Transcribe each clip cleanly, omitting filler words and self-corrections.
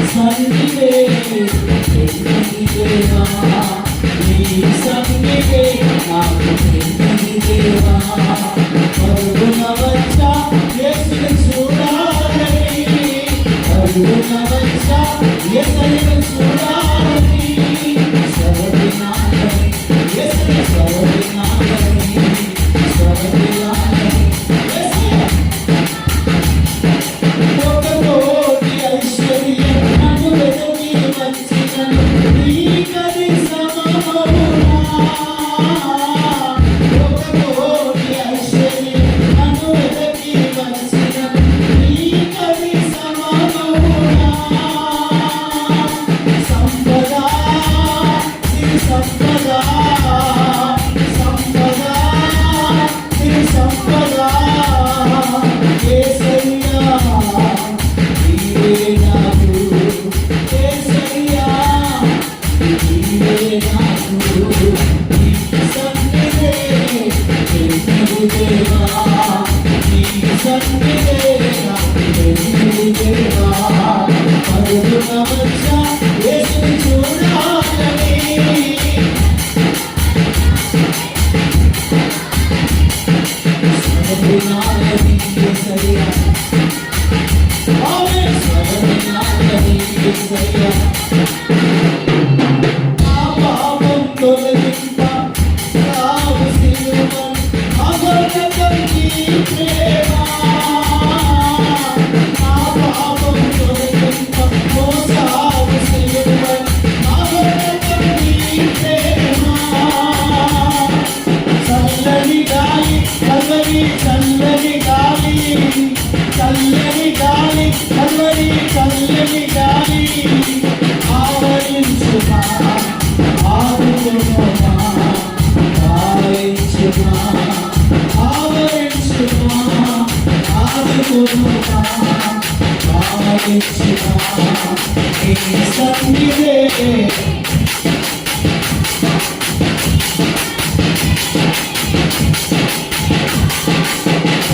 సన్నిధే పెన్నిధి దేవా నీ సన్నిధే నాకు పెన్నిధి దేవా పరుగున వచ్చా యేసుని చూడాలని పరుగున వచ్చా యేసుని చూడాలని సర్వనామని యేసుని సర్వనామని సర్వనామని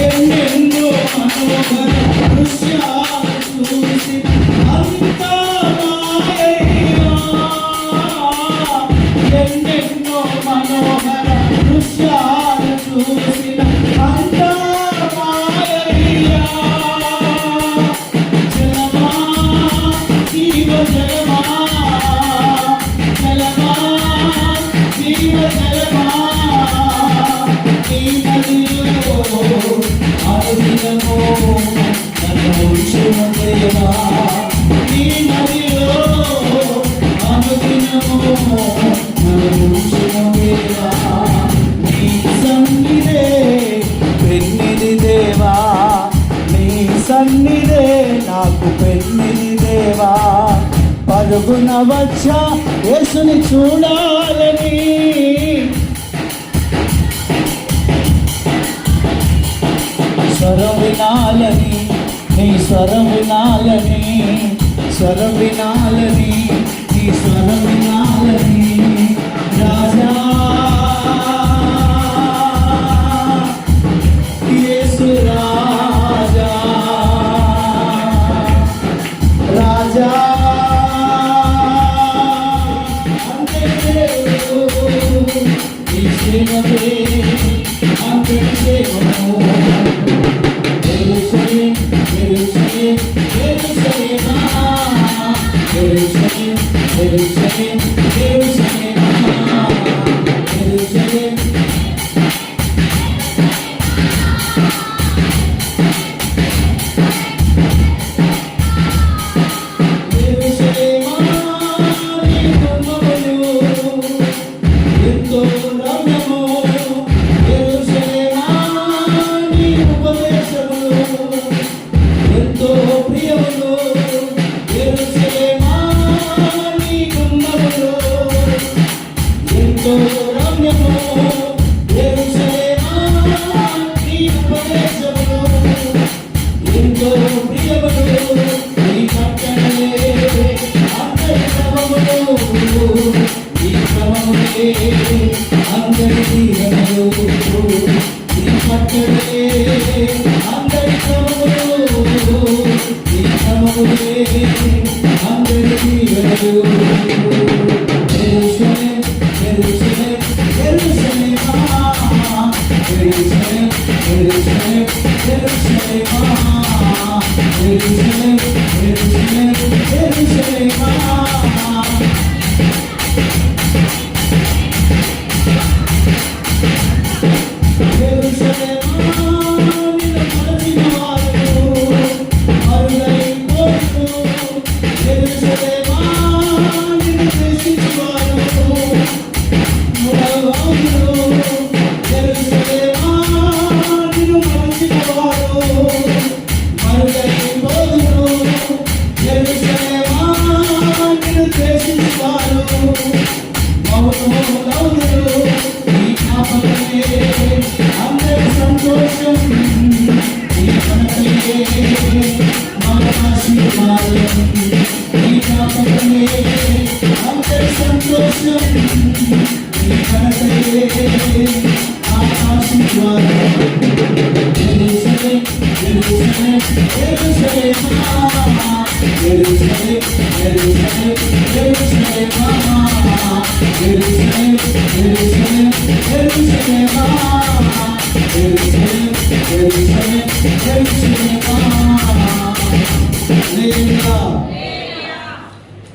ఎన్నెన్నో మనోహర దృశ్యాలు చూసి అంతా మాయయ్యా ఎన్నెన్నో మనోహర దృశ్యాలు చూసిన అంతా మాయయ్యా జలమా జీవ జలమా జలమా జీవ జలమా ఈ నదిలో అనుదినము నన్ను ఉంచుము దేవా ఈ నదిలో అనుదినము నన్ను ఉంచుము దేవా నీ సన్నిధే పెన్నిధి దేవా నీ సన్నిధే నాకు పెన్నిధి దేవా పరుగున వచ్చా యేసుని చూడాలని స్వరం వినాలని నీ స్వరం వినాలని స్వరం వినాలని నీ స్వరం వినాలని రాజా యేసు రాజా రాజా అందరి దీవెనలు యెరూషలేం యెరూషలేం యెరూషలేమా యెరూషలేం యెరూషలేం యెరూషలేమా యెరూషలేం యెరూషలేం యెరూషలేమా సంతోషం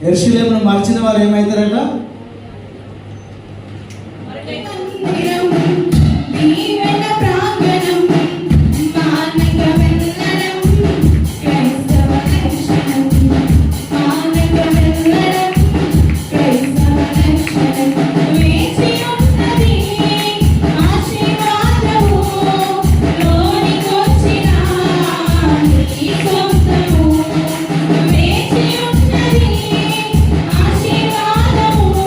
యెరూషలేమును మరిచిన వారు ఏమవుతారట? ఆశీర్వాదము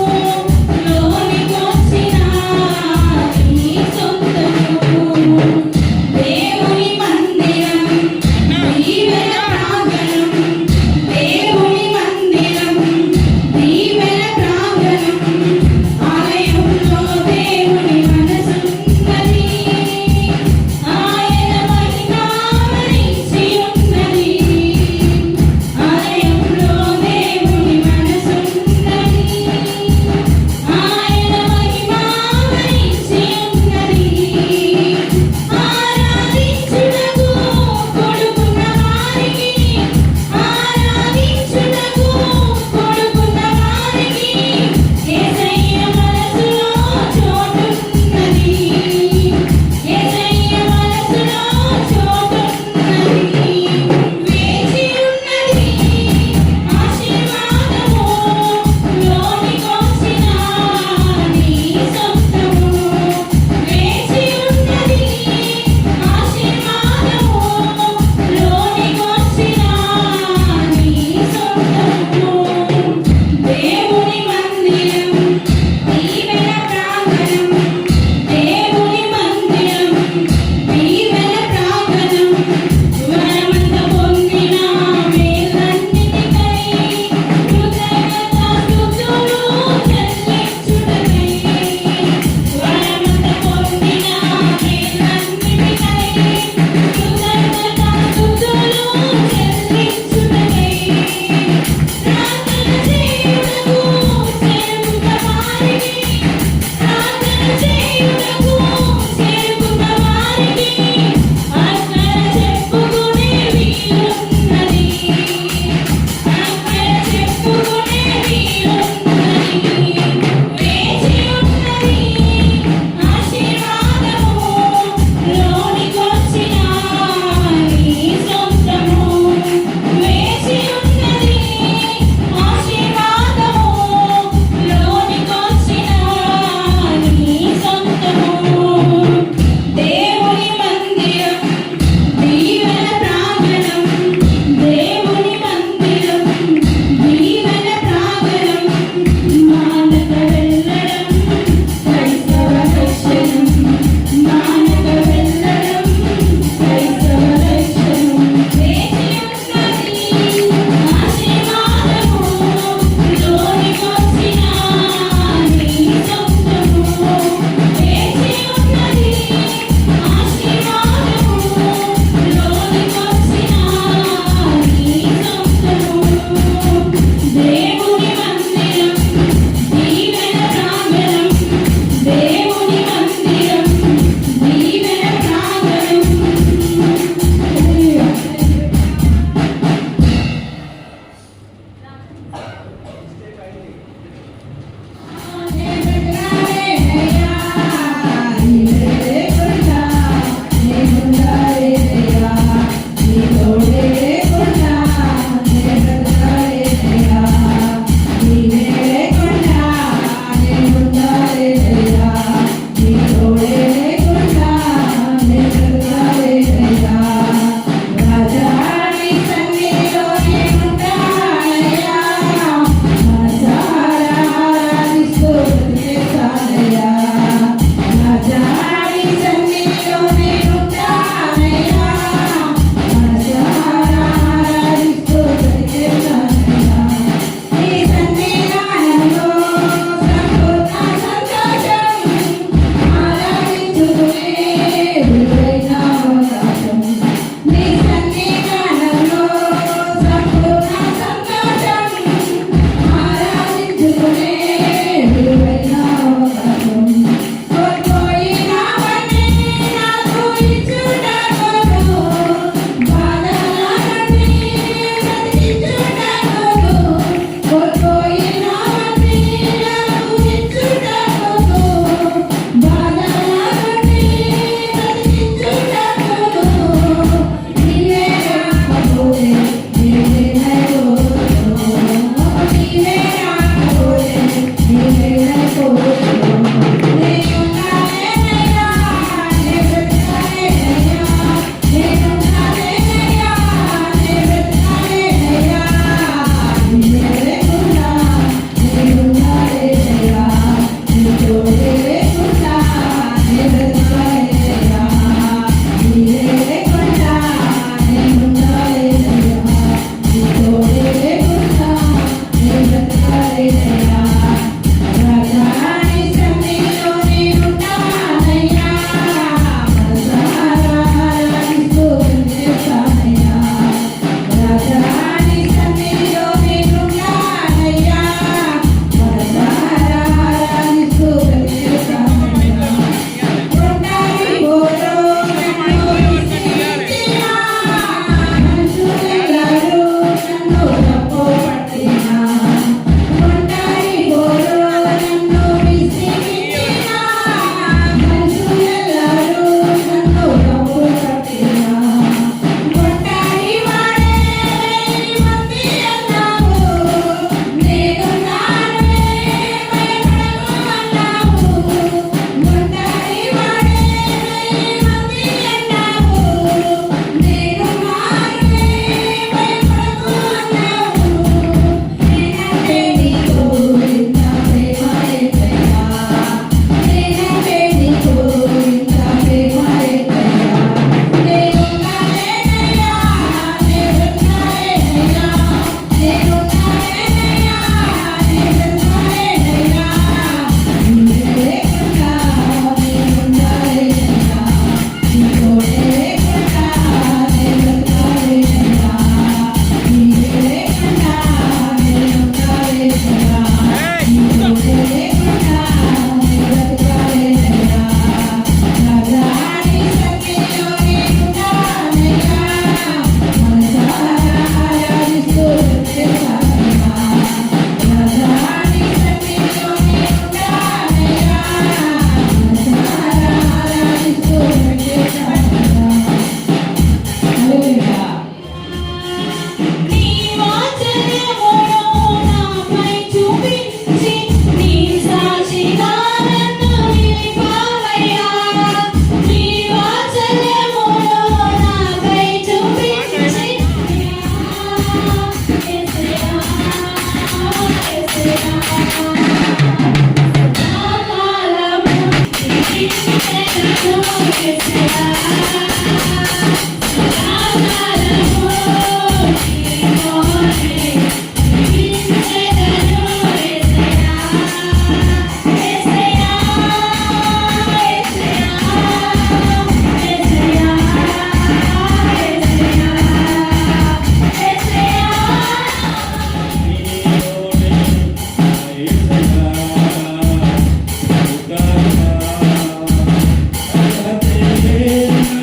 Yeah.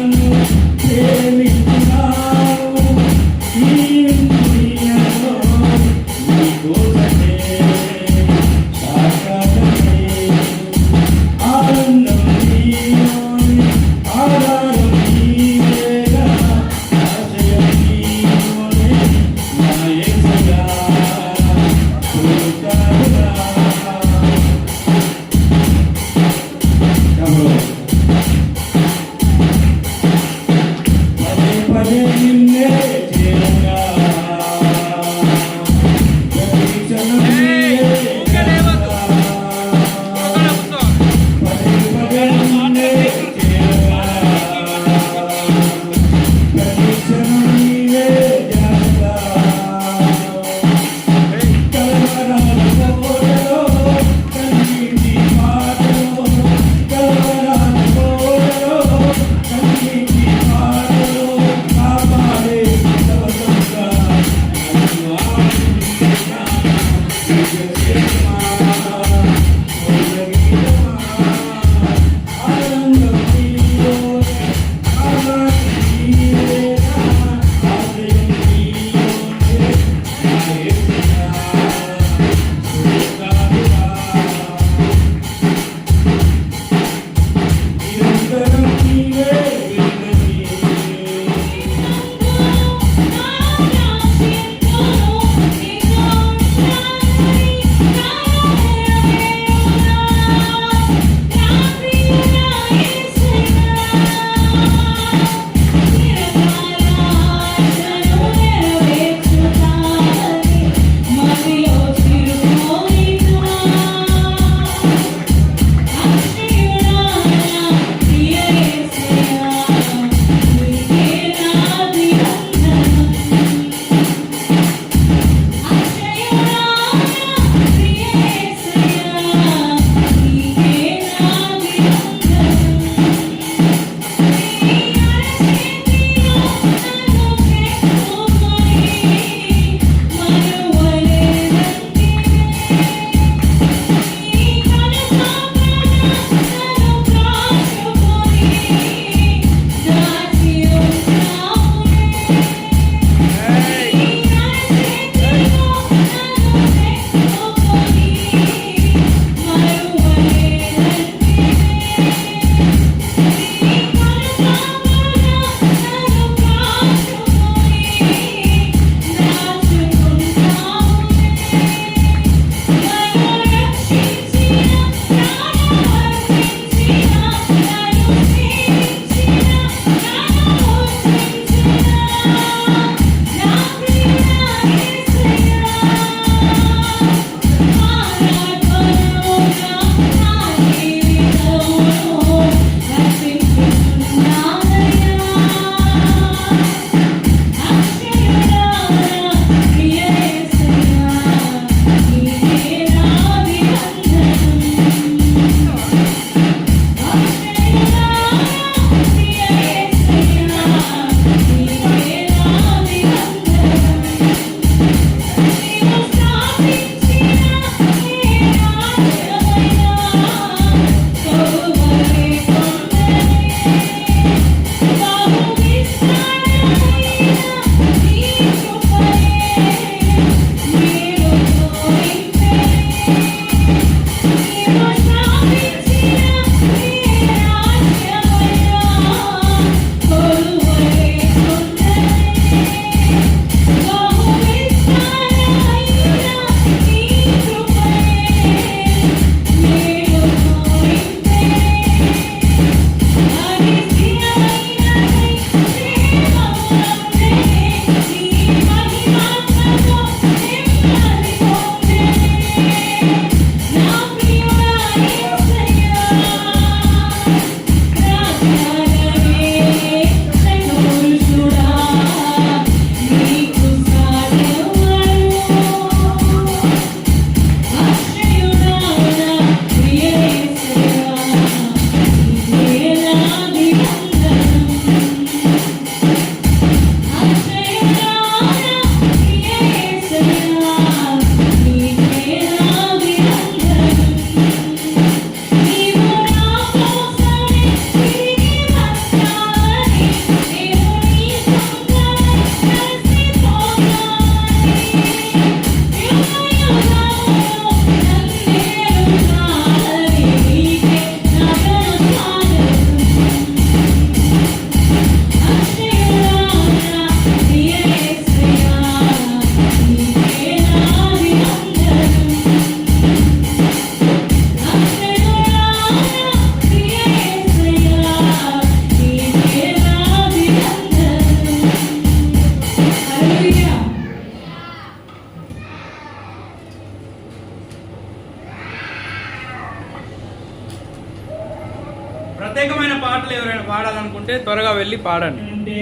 ప్రత్యేకమైన పాటలు ఎవరైనా పాడాలనుకుంటే త్వరగా వెళ్ళి పాడండి. అంటే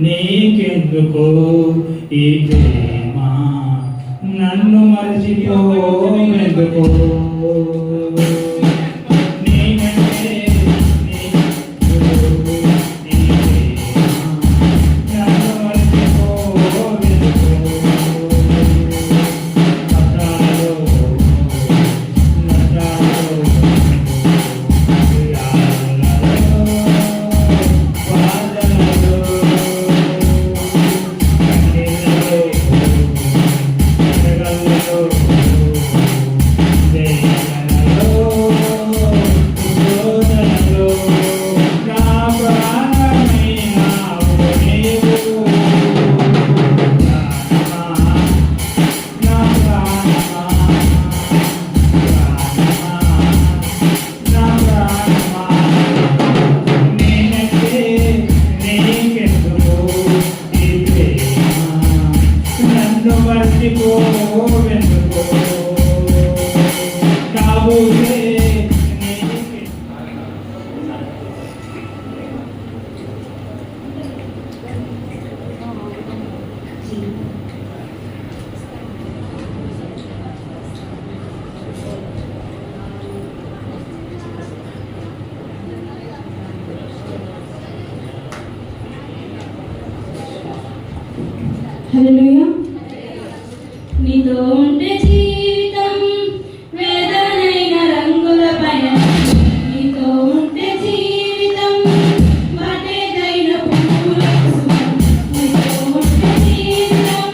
నీకెందుకు ఈ ప్రేమ నన్ను మర్చిపోవెందుకు నీకంటే నీకెందుకు ఈ ప్రేమ నన్ను మర్చిపోవెందుకు నటాలో హల్లెలూయా. నీతో ఉంటే జీవితం వేదనైన రంగుల పైన, నీతో ఉంటే జీవితం వాటేదైన పువ్వుల కుసుమం, నీతో ఉంటే జీవితం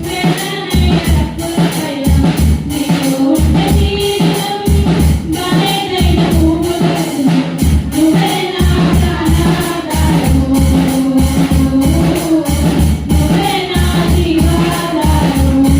వేదనైన రంగుల పైన, నీతో ఉంటే జీవితం వాటేదైన పువ్వుల కుసుమం, నువ్వే నా ప్రాణాధారము, నువ్వే నా జీవాధారము.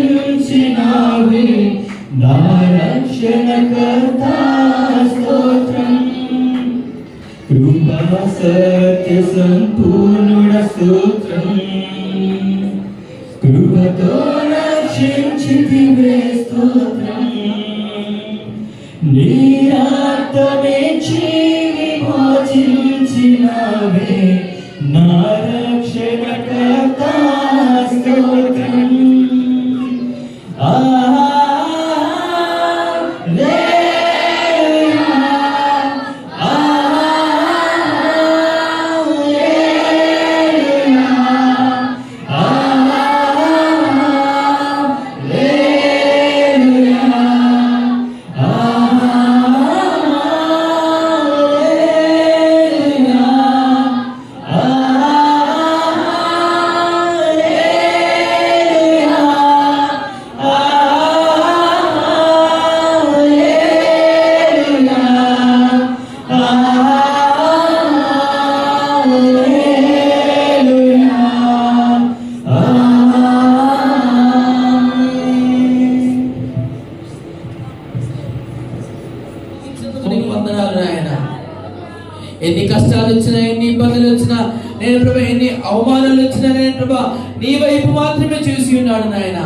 విమోచించినావే నా రక్షణకర్తా స్తోత్రం. కృపా సత్య సంపూర్ణుడ స్తోత్రం. కృపతో రక్షించితివే స్తోత్రం. నీ రక్తమే విమోచించినావే నా రక్షణకర్తా స్తోత్రం. ఎన్ని కష్టాలు వచ్చినా, ఎన్ని ఇబ్బందులు వచ్చినా, నేను ప్రభా ఎన్ని అవమానాలు వచ్చినా నేను ప్రభా నీ వైపు మాత్రమే చూసి ఉన్నాడు నాయన.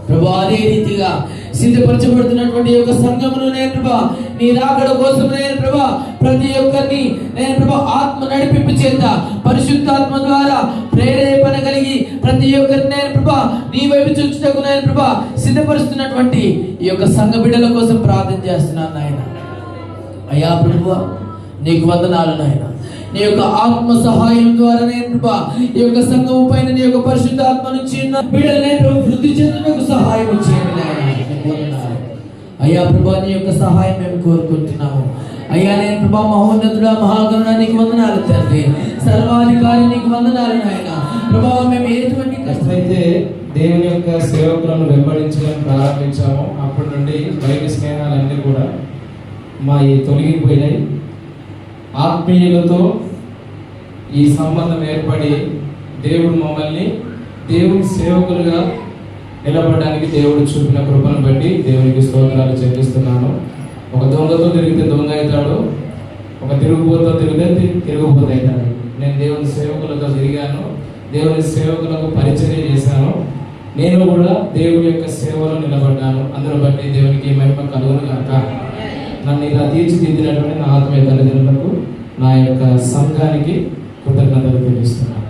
ప్రభా అదే రీతిగా సిద్ధపరచబడుతున్నటువంటి యొక్క సంఘమును నేను ప్రభా నీ రాకడ కోసం నేను ప్రభా ప్రతి ఒక్కరిని నేను ప్రభా ఆత్మ నడిపింపు చేత పరిశుద్ధాత్మ ద్వారా ప్రేరేపణ కలిగి ప్రతి ఒక్కరిని నేను ప్రభా నీ వైపు చూచుటకు నేను ప్రభా సిద్ధపరుస్తున్నటువంటి ఈ యొక్క సంఘ బిడ్డల కోసం ప్రార్థన చేస్తున్నాను నాయన. అయ్యా ప్రభువా నీకు వందనాలు నాయన. నీ యొక్క ఆత్మ సహాయం ద్వారా నేను ప్రభా ఈ యొక్క సంఘం పైన నీ యొక్క పరిశుద్ధ ఆత్మ నుంచి బిడ్డలు నేను వృద్ధి చెందుటకు సహాయం చేయండి నాయనా. అయ్యా ప్రభా నీ యొక్క సహాయం మేము కోరుకుంటున్నాము. అయ్యా నేను ప్రభా మహోన్నతుడా మహాగణుడా నీకు వందనాలు తండ్రి, సర్వాధికారి నీకు వందనాలు నాయన. ప్రభా మేము ఎటువంటి అయితే దేవుని యొక్క సేవకులను వెంబడించడం ప్రారంభించాము. అప్పటి నుండి బయట స్నేహాలన్నీ కూడా మా తొలగిపోయినాయి. ఆత్మీయులతో ఈ సంబంధం ఏర్పడి దేవుడు మమ్మల్ని దేవుని సేవకులుగా నిలబడడానికి దేవుడు చూపిన కృపను బట్టి దేవునికి స్తోత్రాలు చెల్లిస్తున్నాను. ఒక దొంగతో తిరిగితే దొంగ అవుతాడు, ఒక తిరుగుబోతో తిరిగితే తిరుగుబోతు అవుతాడు. నేను దేవుని సేవకులతో తిరిగాను, దేవుని సేవకులకు పరిచర్య చేశాను. నేను కూడా దేవుని యొక్క సేవలో నిలబడ్డాను. అందును బట్టి దేవునికి మహిమ కలుగును గాక. నన్ను ఇలా తీర్చిదిద్దినటువంటి నా ఆత్మీయ తల్లిదండ్రులకు, నా యొక్క సంఘానికి కృతజ్ఞతలు తెలుస్తున్నాను.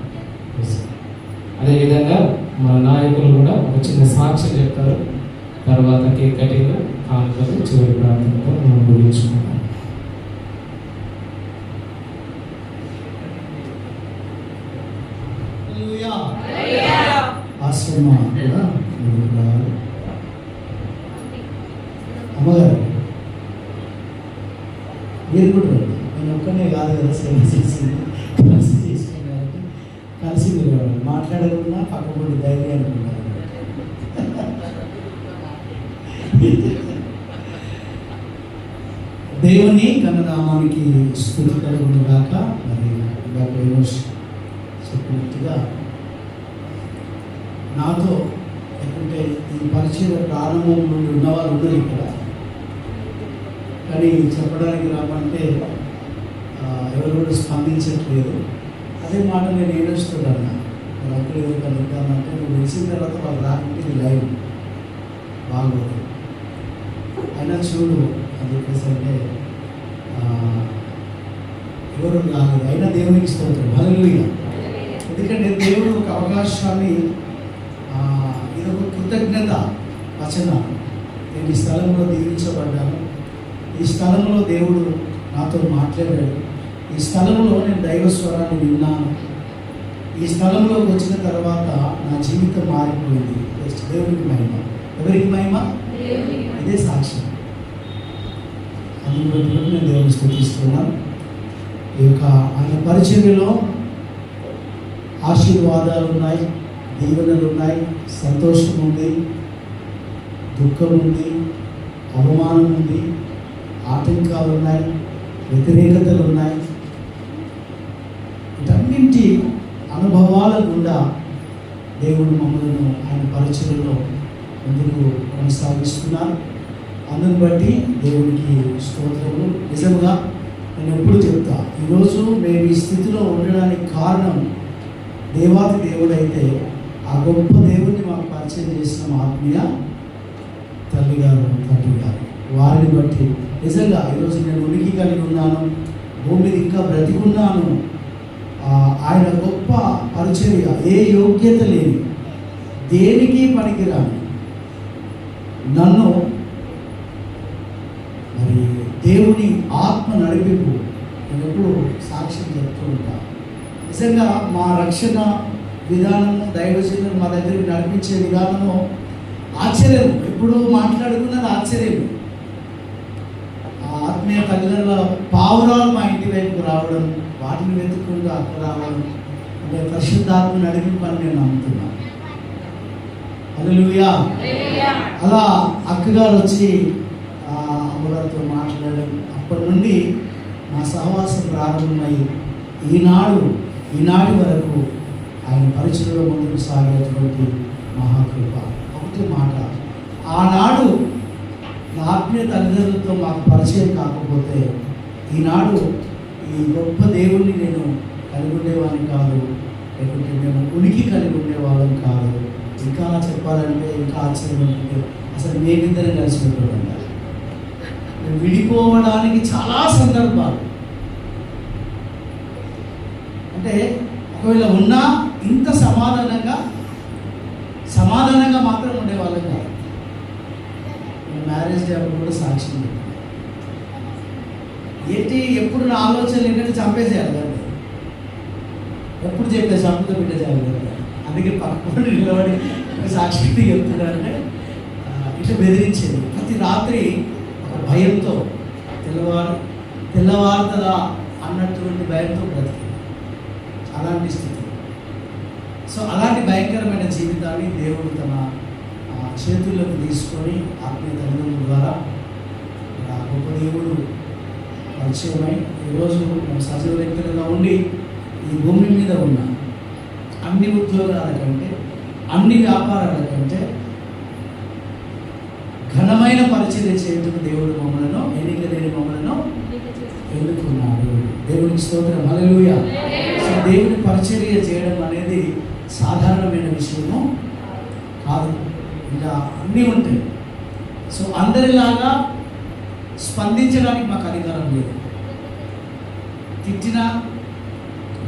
అదేవిధంగా మన నాయకులు కూడా ఒక చిన్న సాక్ష్యం చెప్తారు. తర్వాత కేక్ కటింగ్, కానుకలు, చివరి ప్రాంతంతో మనం ముగించుకుంటాం. ఆశ్రమ కూడా ముందుకు రావాలి. అమ్మగారు మీరు కూడా రండి. నేను ఒక్కనే కాదు కదా సేవ చేసింది, కలిసి చేసిన కాబట్టి కలిసి మీరు మాట్లాడకుండా పక్కపడి ధైర్యాన్ని ఉన్నారు. దేవుని ఘననామానికి స్తుతి కలుగును గాక. మరి చెప్పినట్టుగా నాతో ఎందుకంటే ఈ పరిచయ ప్రారంభం నుండి ఉన్నవారు ఉన్నారు ఇక్కడ, కానీ చెప్పడానికి రామంటే ఎవరు కూడా స్పందించట్లేదు. అదే మాట నేను ఏడుస్తున్నాను. అప్పుడు ఎవరు కలుగుతానంటే నువ్వు తెలిసిన తర్వాత వాళ్ళు రాకుంటే ఇది లైవ్ బాగోదు. అయినా చూడు అని చెప్పేసి అంటే ఎవరు రాలేదు. అయినా దేవునికి స్తోత్రం, హల్లెలూయా. ఎందుకంటే దేవుడు ఒక అవకాశాన్ని, ఇది ఒక కృతజ్ఞత వచనం. నేను ఈ స్థలంలో దీవించబడ్డాను, ఈ స్థలంలో దేవుడు నాతో మాట్లాడాడు, ఈ స్థలంలో నేను దైవ స్వరాన్ని విన్నాను, ఈ స్థలంలోకి వచ్చిన తర్వాత నా జీవితం మారిపోయింది. దేవునికి మహిమ. ఎవరికి మహిమ? ఇదే సాక్ష్యం. అందులో నేను దేవుని స్తుతిస్తున్నాను. ఈ యొక్క ఆయన పరిచర్యలో ఆశీర్వాదాలు ఉన్నాయి, దీవెనలు ఉన్నాయి, సంతోషం ఉంది, దుఃఖం ఉంది, అవమానం ఉంది, ఆటంకాలు ఉన్నాయి, వ్యతిరేకతలు ఉన్నాయి. వీటన్నింటి అనుభవాల గుండా దేవుడు మమ్మల్ని ఆయన పరిచర్యలో ముందుకు కొనసాగిస్తున్నారు. అందుని బట్టి దేవునికి స్తోత్రములు. నిజంగా నేను ఎప్పుడు చెప్తా, ఈరోజు మేము ఈ స్థితిలో ఉండడానికి కారణం దేవాది దేవుడైతే ఆ గొప్ప దేవుడిని మాకు పరిచయం చేసిన ఆత్మీయ తండ్రి గారు వారిని బట్టి నిజంగా ఈరోజు నేను ఉనికి కలిగి ఉన్నాను, భూమి మీద ఇంకా బ్రతికున్నాను. ఆయన గొప్ప పరిచర్య, ఏ యోగ్యత లేని, దేనికి పనికిరాని నన్ను మరి దేవుని ఆత్మ నడిపింపు నేను ఎప్పుడు సాక్ష్యం చెప్తూ ఉంటాను. నిజంగా మా రక్షణ విధానము, దైవజనులు మా దగ్గరికి నడిపించే విధానము ఆశ్చర్యం. ఎప్పుడు మాట్లాడుకున్నది ఆశ్చర్యం. ఆ ఆత్మీయ తల్లిదండ్రుల పావురాలు మా ఇంటి వైపుకు రావడం, వాటిని వెతుక్కుంటూ అక్కడ రావడం అంటే పరిశుద్ధాత్మ నడిపింపు అని నేను నమ్ముతున్నాను. హల్లెలూయా. అలా అక్కగారు వచ్చి అమ్మగారితో మాట్లాడడం, అప్పటి నుండి నా సహవాసం ప్రారంభమై ఈనాటి వరకు ఆయన పరిచయంలో ముందుకు సాగేటువంటి మహాకృప. ఒకటి మాట, ఆనాడు నా ఆత్మీయ తల్లిదండ్రులతో మాకు పరిచయం కాకపోతే ఈనాడు ఈ గొప్ప దేవుణ్ణి నేను కలిగి ఉండేవాడిని కాదు, లేకుంటే మేము ఉనికి కలిగి ఉండేవాళ్ళం కాదు. ఇంకా చెప్పాలంటే ఇంకా ఆశ్చర్యం ఉంటుంది, అసలు మేమిద్దరం కలిసి ఉండేవాళ్ళం. విడిపోవడానికి చాలా సందర్భాలు, అంటే ఒకవేళ ఉన్నా ఇంత సమాధానంగా మాత్రం ఉండేవాళ్ళం కాదు. మ్యారేజ్ డే అప్పుడు కూడా సాక్ష్యం ఏంటి, ఎప్పుడు నా ఆలోచనలు ఏంటంటే చంపేసేయాలి దాన్ని. ఎప్పుడు చెప్పే సంపద బిడ్డ జాగ్రత్త. అందుకే పక్కన నిలబడి సాక్షి చెప్తున్నారంటే ఇట్లా బెదిరించేది. ప్రతి రాత్రి ఒక భయంతో తెల్లవారుతుందా అన్నటువంటి భయంతో బ్రతికింది. అలాంటి స్థితి. సో అలాంటి భయంకరమైన జీవితాన్ని దేవుడు తన చేతుల్లోకి తీసుకొని ఆత్మీయ తల్లిదండ్రుల ద్వారా గొప్ప దేవుడు పరిచయమై ఈరోజు మేము సజీవ వ్యక్తులుగా ఉండి ఈ భూమి మీద ఉన్న అన్ని ఉద్యోగాల కంటే, అన్ని వ్యాపారాల కంటే ఘనమైన పరిచర్య చేయటం దేవుడు మమ్మలను, ఎన్నిక లేని మమ్మలను ఎన్నుకున్నాడు. దేవునికి స్తోత్రం, హల్లెలూయా. సో దేవుని పరిచర్య చేయడం అనేది సాధారణమైన విషయము కాదు. ఇంకా అన్నీ ఉంటాయి. సో అందరిలాగా స్పందించడానికి మాకు అధికారం లేదు. తిట్టినా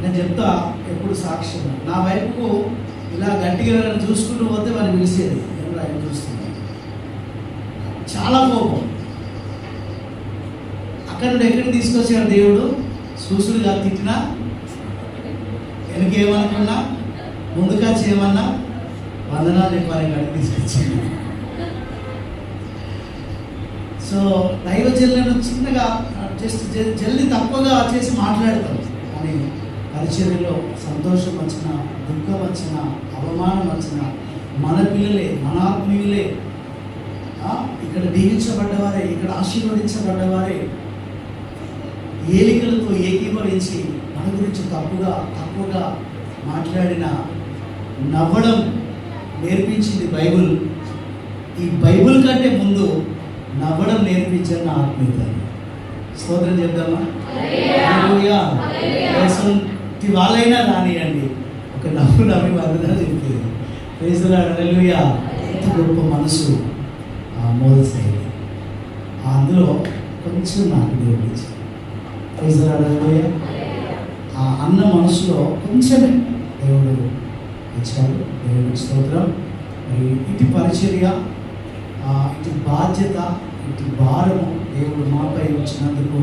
నేను చెప్తా ఎప్పుడు సాక్ష్యం, నా వైపుకు ఇలా గట్టిగా ఎవరైనా చూసుకుంటూ పోతే వాళ్ళు పిలిచేది, ఎవరు ఆయన చూస్తున్నారు. చాలా కోపం. అక్కడ నుండి ఎక్కడికి తీసుకొచ్చాడు దేవుడు? చూసుడుగా తిట్టినా, వెనకేమనుకున్నా, ముందుగా చేయమన్నా వందనాలు చెప్పాలి కానీ తీసుకొచ్చాడు. సో దైవజనులను చిన్నగా జస్ట్ జల్దీ తక్కువగా చేసి మాట్లాడతాం. కానీ పరిచర్యలో సంతోషం వచ్చిన, దుఃఖం వచ్చిన, అవమానం వచ్చిన మన పిల్లలే, మన ఆత్మీయులే, ఇక్కడ దీవించబడ్డవారే, ఇక్కడ ఆశీర్వదించబడ్డవారే ఏలికలతో ఏకీభవించి మన గురించి తప్పుగా మాట్లాడిన నవ్వడం నేర్పించింది బైబుల్. ఈ బైబుల్ కంటే ముందు నవ్వడం నేర్పించిన ఆత్మీయత. స్తోత్రం చెప్దామా? హల్లెలూయా. ఎటువంటి వాళ్ళైనా రానియండి, ఒక నవ్వి వందనాలు చెప్పేది. ప్రైజ్ ది లార్డ్, హల్లెలూయా. ఎంత గొప్ప మనసు మోదశైలి. అందులో కొంచెం నాకు దేవుడు ఇచ్చాడు. ప్రైజ్ ది లార్డ్, హల్లెలూయా. ఆ అన్న మనసులో కొంచెమే దేవుడు ఇచ్చాడు. దేవుడికి స్తోత్రం. మరి ఇటు పరిచర్య, ఇటు బాధ్యత, ఇటు భారము దేవుడు మాపై వచ్చినందుకు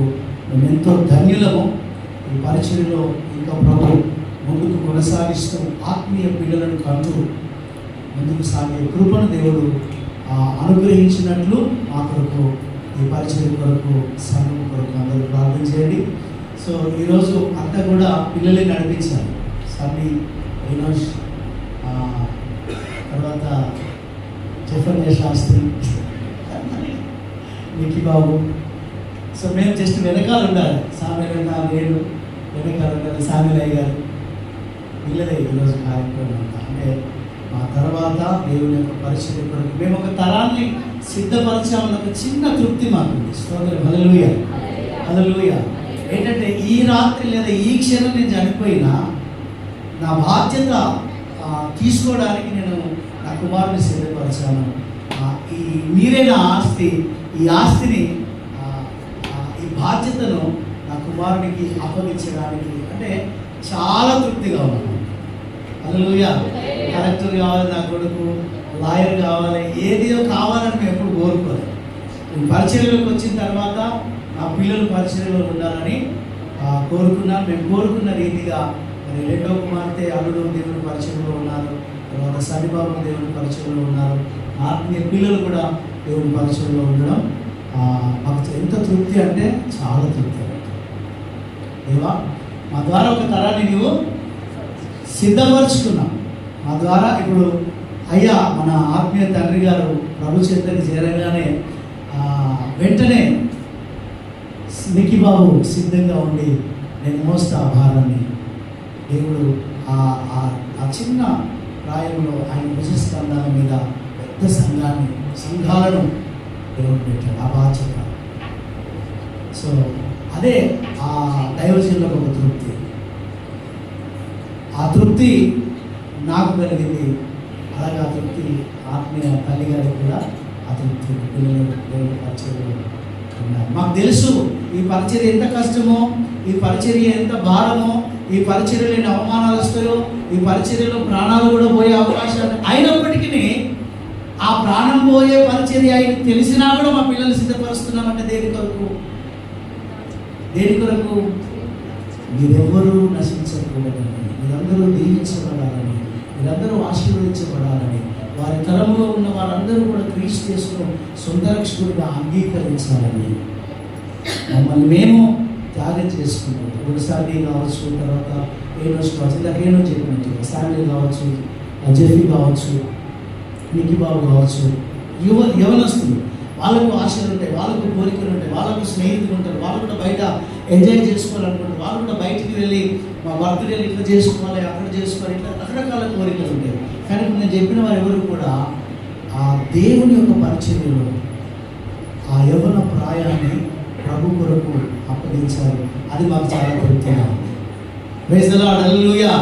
మేము ఎంతో ధన్యులము. ఈ పరిచర్యలో ఇంకా ప్రభు ముందుకు కొనసాగిస్తూ ఆత్మీయ పిల్లలను కంటూ ముందుకు సాగే కృపను దేవుడు అనుగ్రహించినట్లు మా కొరకు, ఈ పరిచర్య కొరకు, సంఘం కొరకు అందరూ ప్రార్థన చేయండి. సో ఈరోజు అంతా కూడా పిల్లలే నడిపించాలి. సన్నీ, వినోష్, తర్వాత జఫన్య శాస్త్రి, నిఖి బాబు. సో మేము జస్ట్ వెనకాల ఉండాలి. సామెలన్నా నేను వెనకాల ఉండాలి. సామెలయ్య గారు, వీళ్ళదే ఈరోజు కార్యక్రమం అంతా. అంటే మా తర్వాత దేవుని యొక్క పరిచర్య కొరకు మేము ఒక తరాన్ని సిద్ధపరచామన్న ఒక చిన్న తృప్తి మాకు. స్తోత్రం, హల్లెలూయా, హల్లెలూయా. ఏంటంటే ఈ రాత్రి లేదా ఈ క్షణం నేను చనిపోయినా నా బాధ్యత తీసుకోవడానికి నేను నా కుమారుని సిద్ధపరచాను. ఈ మీరే నా ఆస్తి. ఈ ఆస్తిని, ఈ బాధ్యతను నా కుమారునికి అప్పగించడానికి అంటే చాలా తృప్తిగా ఉన్నాను. హల్లెలూయా. కలెక్టర్ కావాలి నా కొడుకు, లాయర్ కావాలి, ఏదో కావాలని మేము ఎప్పుడు కోరుకోలేదు. ఈ పరిచర్యలోకి వచ్చిన తర్వాత నా పిల్లలు పరిచర్యలో ఉండాలని కోరుకున్నాను. మేము కోరుకున్న రీతిగా మరి రెండో కుమార్తె అల్లుడు దేవుని పరిచయంలో ఉన్నారు. తర్వాత సన్నిబాబు దేవుని పరిచయంలో ఉన్నారు. ఆత్మీయ పిల్లలు కూడా దేవుని పరిచయంలో ఉండడం మాకు ఎంత తృప్తి అంటే చాలా తృప్తి. దేవా, మా ద్వారా ఒక తరాన్ని నీవు సిద్ధపరుచుకున్నాం. మా ద్వారా ఇప్పుడు అయ్యా మన ఆత్మీయ తండ్రి గారు ప్రభు చెంతకి చేరగానే వెంటనే నిఖి బాబు సిద్ధంగా ఉండి నేను మోస్తా ఆ భారాన్ని. దేవుడు ఆ చిన్న ప్రాయంలో ఆయన భుజస్కంధాల మీద పెద్ద సంఘాలను దేవుడు పెట్టాడు. ఆ బాధ్యత. సో అదే ఆ దైవజనులకు ఒక తృప్తి. ఆ తృప్తి నాకు కలిగింది. అలాగే ఆ తృప్తి ఆత్మీయ తల్లి గారికి కూడా ఆ తృప్తి పిల్లలు దేవుడి పరిచర్యలో ఉన్నారు. మాకు తెలుసు ఈ పరిచర్య ఎంత కష్టమో, ఈ పరిచర్య ఎంత భారమో, ఈ పరిచర్యలో ఎన్ని అవమానాలు వస్తాయో, ఈ పరిచర్యలో ప్రాణాలు కూడా పోయే అవకాశాలు అయినప్పటికీ ఆ ప్రాణం పోయే పరిచర్య ఆయన తెలిసినా కూడా మా పిల్లలు సిద్ధపరుస్తున్నామంటే దేని కొరకు? దేని కొరకు? మీరెవ్వరూ నశించకూడదండి. మీరందరూ దీవించబడాలని, మీరందరూ ఆశీర్వదించబడాలని, వారి తరంలో ఉన్న వారందరూ కూడా క్రీస్తు యేసును సొంత రక్షకుడిగా అంగీకరించాలని మమ్మల్ని మేము త్యాగం చేసుకుంటాం. ఒకసారి కావచ్చు, తర్వాత ఏనోస్ కావచ్చు, ఇలా ఏనో చెప్పినట్టు శామ్యుల్ కావచ్చు, జెఫీ కావచ్చు, నిక్కి బాబు కావచ్చు, యవనస్తులు వాళ్ళకు ఆశలు ఉంటాయి, వాళ్ళకు కోరికలు ఉంటాయి, వాళ్ళకు స్నేహితులు ఉంటారు, వాళ్ళు కూడా బయట ఎంజాయ్ చేసుకోవాలనుకుంటారు, వాళ్ళు కూడా బయటికి వెళ్ళి మా బర్త్డేలు ఇట్లా చేసుకోవాలి, అక్కడ చేసుకోవాలి, ఇట్లా రకరకాల కోరికలు ఉంటాయి. కానీ నేను చెప్పిన వారు ఎవరు కూడా ఆ దేవుని యొక్క పరిచర్యలో ఆ యవ్వన ప్రాయాన్ని ప్రభు కొరకు అప్పగించారు. అది మాకు చాలా తృప్తిగా ఉంది. Praise the Lord. Hallelujah,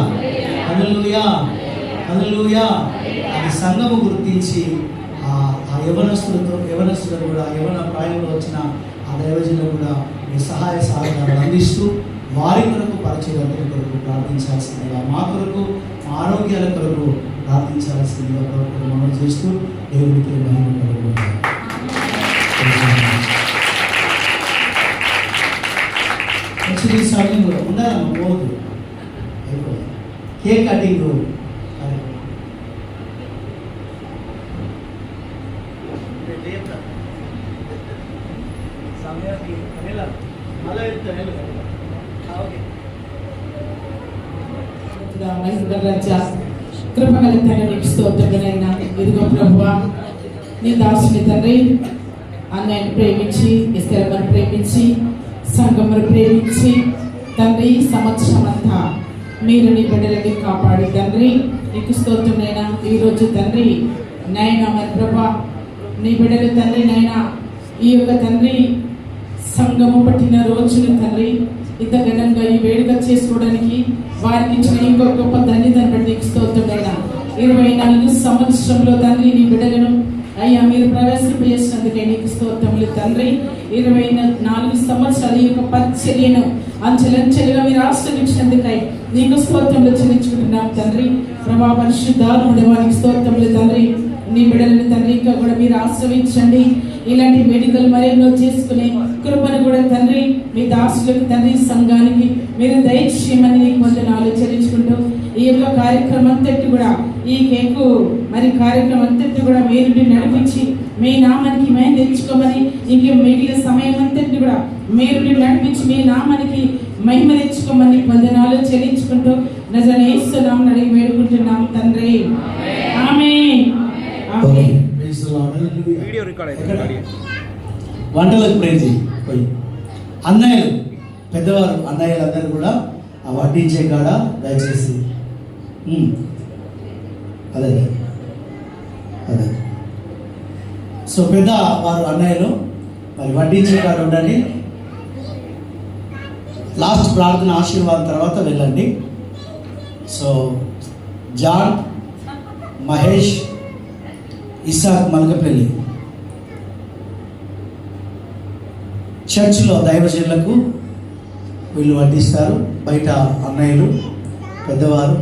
hallelujah, hallelujah. అది సంఘము గుర్తించి ఆ యవనస్తులను కూడా యవన ప్రాయంలో వచ్చిన ఆ దైవజనులు కూడా మీ సహాయ సహకారాలు అందిస్తూ వారి కొరకు పరిచయాలందరి కొరకు ప్రార్థించాల్సిందిగా, మా కొరకు మా ఆరోగ్యాల కొరకు ప్రార్థించాల్సిందిగా మనం చేస్తూ దేవునికి మహిమ కలుగుతుంది. ఈ సమయంలో ఉండాలమ్మా, పోదు అయిపోయింది. కేక్ కటింగ్ కృపగల తండ్రి నీకు స్తోత్రములైనా. ఇదిగో ప్రభువా, నీ దాసుని తండ్రి అన్నయ్యను ప్రేమించి, ఇస్తరమ్మను ప్రేమించి, సంఘమును ప్రేమించి తండ్రి సంవత్సరం అంతా మీరు నీ బిడ్డలని కాపాడి తండ్రి నీకు స్తోత్రములైనా. ఈరోజు తండ్రి నైనా మరి ప్రభా నీ బిడ్డలు తండ్రి నైనా ఈ యొక్క తండ్రి సంఘము పట్టిన రోజును తండ్రి ఇంత ఘనంగా ఈ వేడుక చేసుకోవడానికి వారికి ఇచ్చిన ఇంకో గొప్ప ధన్యతను బట్టి నీకు స్తోత్రములైనా. 24 సంవత్సరంలో తండ్రి నీ బిడ్డలను అయ్యా మీరు ప్రవేశింపజేసినందుకే నీకు స్తోత్రములు తండ్రి. 24 సంవత్సరాలు ఈ యొక్క పరిచర్యను అంచెలంచెలుగా మీరు ఆశ్రయించినందుకై నీకు స్తోత్రములు చెల్లించుకుంటున్నాం తండ్రి. ప్రభా పరిశుద్ధాత్ముడు వారికి స్తోత్రములు తండ్రి. నీ బిడ్డలను తండ్రి ఇంకా కూడా మీరు ఆశ్రయించండి. ఇలాంటి వేడుకలు మరెన్నో చేసుకునే కృపను కూడా తండ్రి మీ దాసులకు తండ్రి సంఘానికి మీరు దయచేయమని నీకు వందనాలు చెల్లించుకుంటూ ఈ యొక్క కార్యక్రమం అంతటి కూడా ఈ కేకు మరి కార్యక్రమం అంతటి కూడా మీరు నడిపించి మీ నామానికి మేము తెచ్చుకోమని, ఇంక మిగిలిన సమయం అంతటి కూడా మీరు నడిపించి మీ నామానికి మహిమ తెచ్చుకోమని వందనాలు చెల్లించుకుంటూ నజరేయుని యేసు నామమున అడిగి వేడుకుంటున్నాం తండ్రి. ఆమేన్. ఆమేన్. వీడియో రికార్డ్ అయితే వంటలకు ప్రేజ్ పోయి అన్నయ్యలు పెద్దవారు అన్నయ్యలు అందరూ కూడా ఆ వడ్డించే కాడ దయచేసి అదే అదే సో పెద్ద వారు అన్నయ్యలు మరి వడ్డించే కాడ ఉండండి. లాస్ట్ ప్రార్థన ఆశీర్వాదం తర్వాత వెళ్ళండి. సో జాన్, మహేష్, ఇసాక్ మల్కపల్లి చర్చిలో దైవజనులకు వీళ్ళు వడ్డిస్తారు. బయట అన్నయ్యలు పెద్దవారు